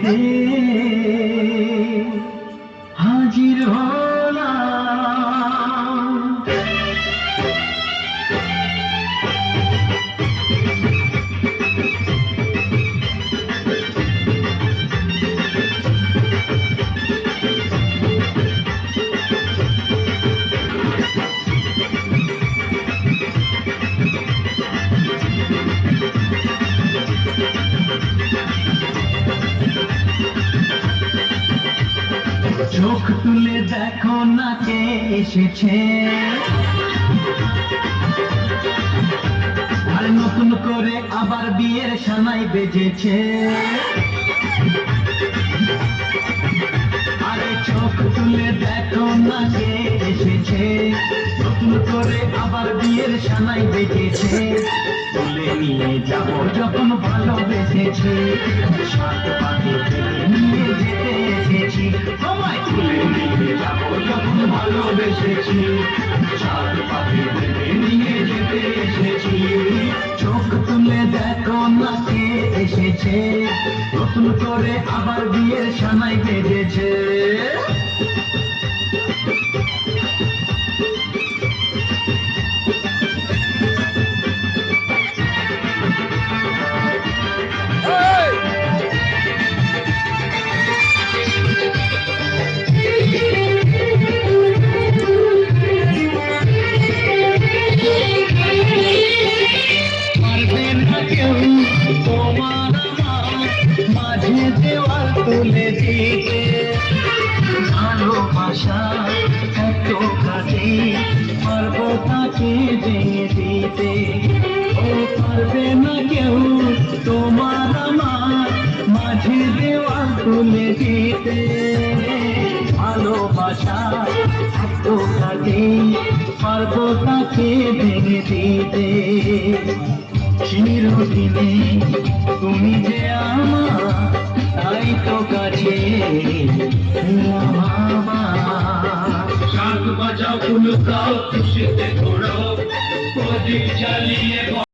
পেতে হাজির হলাম। চোখ তুলে দেখো না কে এসেছে, আর নতুন করে আবার বিয়ের সানাই বেজেছে। আরে চোখ তুলে দেখো না কে এসেছে, নতুন করে আবার বিয়ের সানাই বেজেছে। তুলে নিয়ে যাব যখন ভালোবেসেছি, সাত পাখি নিয়ে যেতে এসেছি। তোমায় তুলে নিয়ে যাব যখন ভালোবেসেছি, সাত পাখি নিয়ে যেতে এসেছি। চোখ তুলে দেখো না কে এসেছে, নতুন করে আবার বিয়ের সানাই বেজেছে। তোমার মাঝে দেওয়াল তুলে দিতে, ভালোবাসা এত কাজে পারবো তাকে ভেঙে দিতে। ও পারবে না কেউ তোমার আমার মাঝে দেওয়াল তুলে দিতে। ভালোবাসা এত কাজে পারবো তাকে ভেঙে দিতে। চিরদিনে তুমি যে আমার, তাই তো কাছে শাক বাজাও ফুল গাও খুশিতে ঘোরো, প্রদীপ জ্বালিয়ে